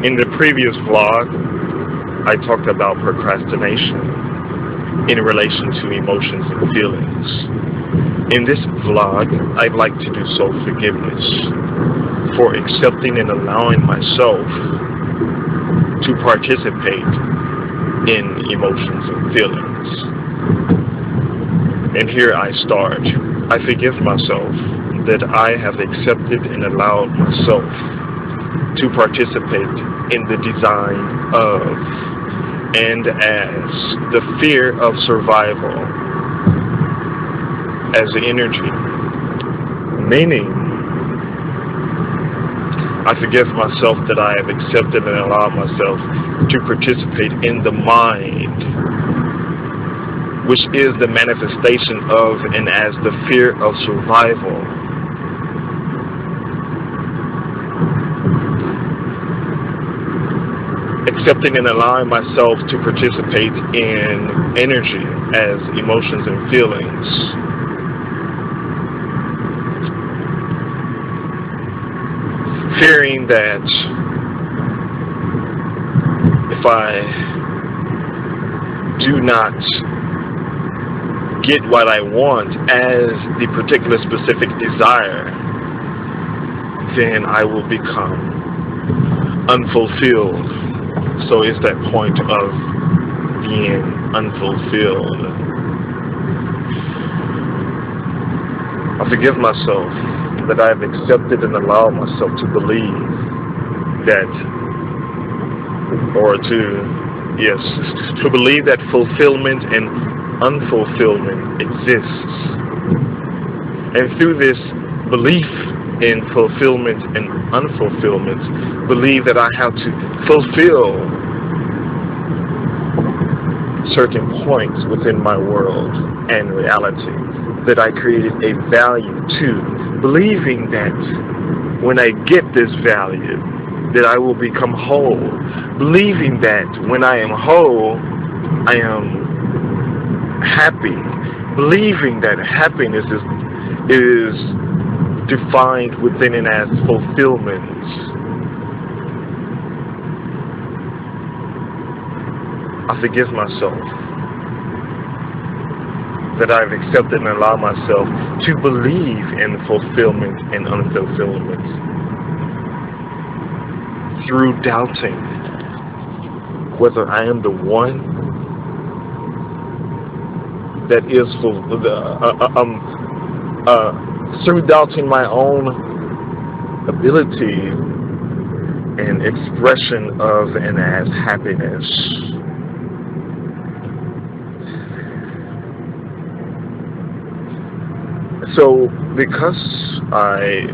In the previous vlog, I talked about procrastination in relation to emotions and feelings. In this vlog, I'd like to do self-forgiveness for accepting and allowing myself to participate in emotions and feelings. And here I start. I forgive myself that I have accepted and allowed myself to participate in the design of and as the fear of survival as energy. Meaning, I forgive myself that I have accepted and allowed myself to participate in the mind, which is the manifestation of and as the fear of survival. Accepting and allowing myself to participate in energy as emotions and feelings. Fearing that if I do not get what I want as the particular specific desire, then I will become unfulfilled. So it's that point of being unfulfilled. I forgive myself that I have accepted and allowed myself to believe that, to believe that fulfillment and unfulfillment exists. And through this belief in fulfillment and unfulfillment, believe that I have to fulfill certain points within my world and reality that I created a value to, believing that when I get this value that I will become whole, believing that when I am whole I am happy, believing that happiness is defined within and as fulfillment. I forgive myself that I've accepted and allowed myself to believe in fulfillment and unfulfillment through doubting whether I am the one that is through doubting my own ability and expression of and as happiness. So because I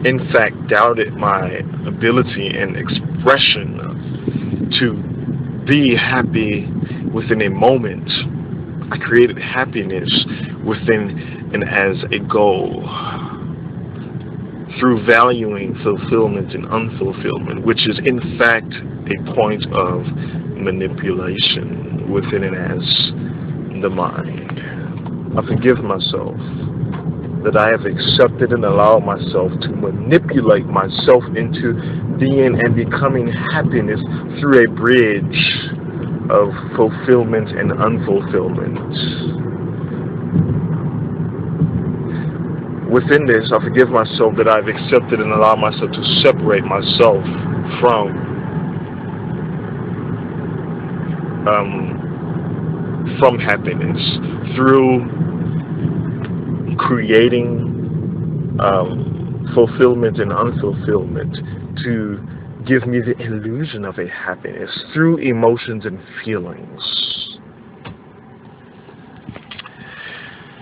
in fact doubted my ability and expression to be happy within a moment, I created happiness within and as a goal through valuing fulfillment and unfulfillment, which is in fact a point of manipulation within and as the mind. I forgive myself that I have accepted and allowed myself to manipulate myself into being and becoming happiness through a bridge of fulfillment and unfulfillment. Within this, I forgive myself that I've accepted and allowed myself to separate myself from happiness through creating fulfillment and unfulfillment to give me the illusion of a happiness through emotions and feelings.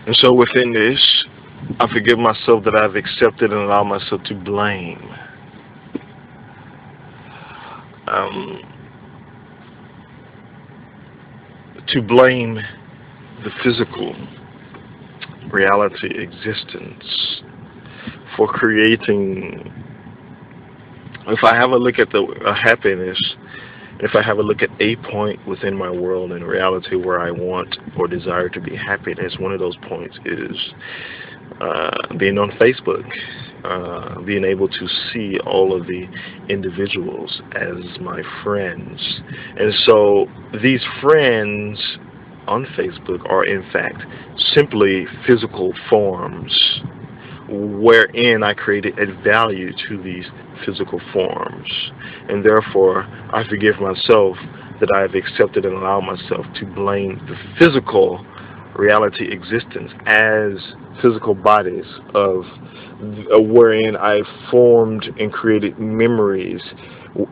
And so within this, I forgive myself that I've accepted and allowed myself to blame. To blame the physical reality existence for creating. If I have a look at the happiness If I have a look at a point within my world and reality where I want or desire to be happy, that's one of those points is being on Facebook, being able to see all of the individuals as my friends. And so these friends on Facebook are in fact simply physical forms wherein I created a value to these physical forms. And therefore, I forgive myself that I have accepted and allowed myself to blame the physical reality existence as physical bodies of wherein I formed and created memories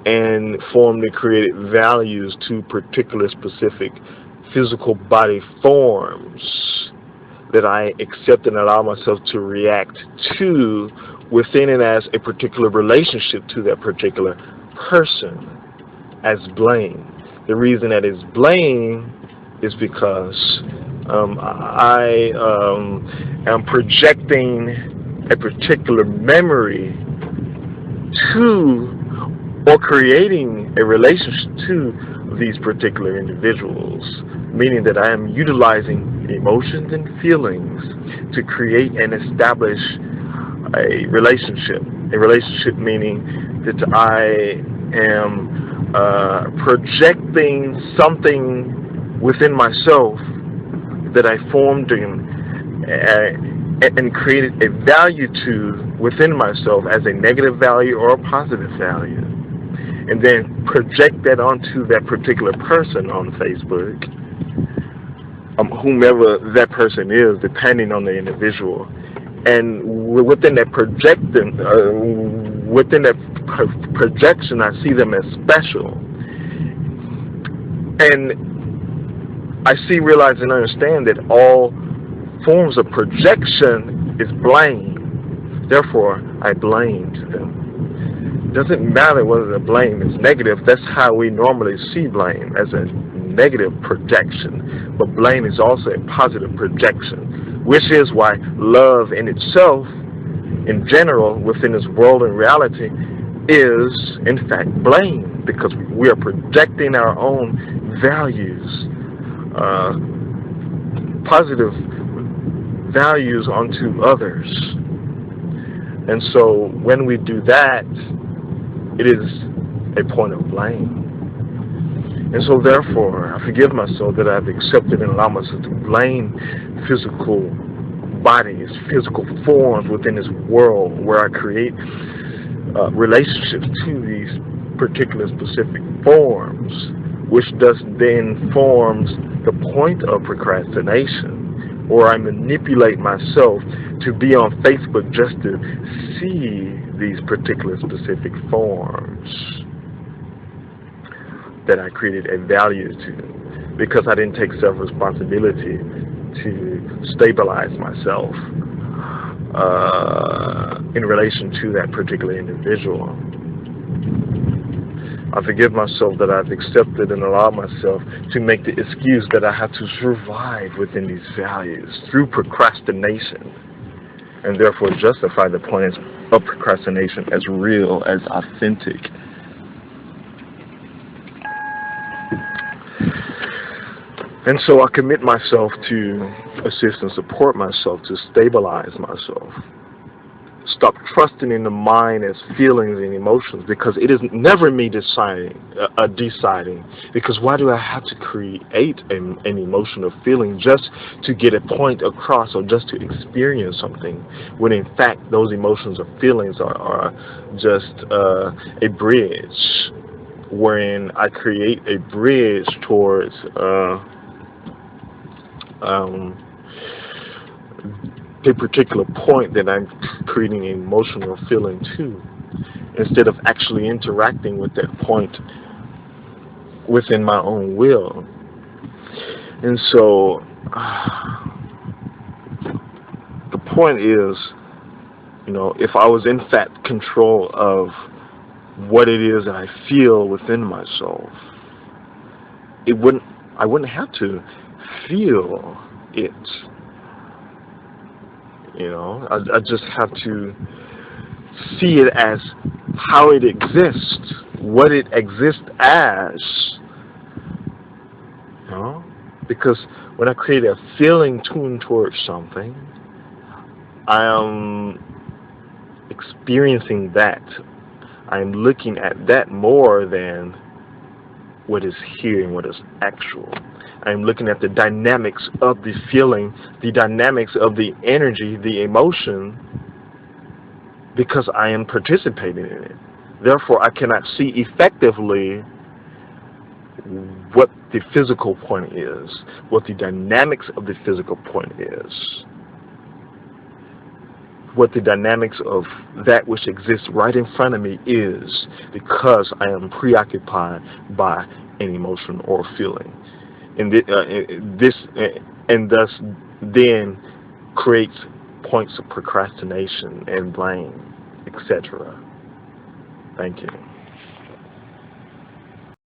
and formed and created values to particular specific physical body forms that I accept and allow myself to react to within and as a particular relationship to that particular person as blame. The reason that is blame is because I am projecting a particular memory to or creating a relationship to these particular individuals, meaning that I am utilizing emotions and feelings to create and establish a relationship. A relationship meaning that I am projecting something within myself that I formed and created a value to within myself as a negative value or a positive value, and then project that onto that particular person on Facebook, whomever that person is, depending on the individual. And within that projection, I see them as special, and I see, realize, and understand that all forms of projection is blame. Therefore, I blamed them. It doesn't matter whether the blame is negative. That's how we normally see blame, as a negative projection. But blame is also a positive projection, which is why love in itself, in general, within this world and reality, is in fact blame, because we are projecting our own values, positive values onto others. And so when we do that, it is a point of blame. And so therefore, I forgive myself that I've accepted and allowed myself to blame physical bodies, physical forms within this world where I create relationships to these particular specific forms, which thus then forms the point of procrastination, or I manipulate myself to be on Facebook just to see these particular specific forms that I created a value to, because I didn't take self-responsibility to stabilize myself in relation to that particular individual. I forgive myself that I've accepted and allowed myself to make the excuse that I have to survive within these values through procrastination, and therefore justify the point of procrastination as real, as authentic. And so I commit myself to assist and support myself, to stabilize myself. Stop trusting in the mind as feelings and emotions, because it is never me deciding. Because why do I have to create an emotional feeling just to get a point across or just to experience something, when in fact those emotions or feelings are just a bridge, wherein I create a bridge towards a particular point that I'm creating an emotional feeling to, instead of actually interacting with that point within my own will. And so the point is, if I was in fact control of what it is that I feel within myself, I wouldn't have to feel it. I just have to see it as how it exists what it exists as. You know? Because when I create a feeling tuned towards something, I am experiencing that. I am looking at that more than what is here and what is actual. I am looking at the dynamics of the feeling, the dynamics of the energy, the emotion, because I am participating in it. Therefore, I cannot see effectively what the physical point is, what the dynamics of the physical point is, what the dynamics of that which exists right in front of me is, because I am preoccupied by an emotion or feeling. And and thus then creates points of procrastination and blame, etc. Thank you.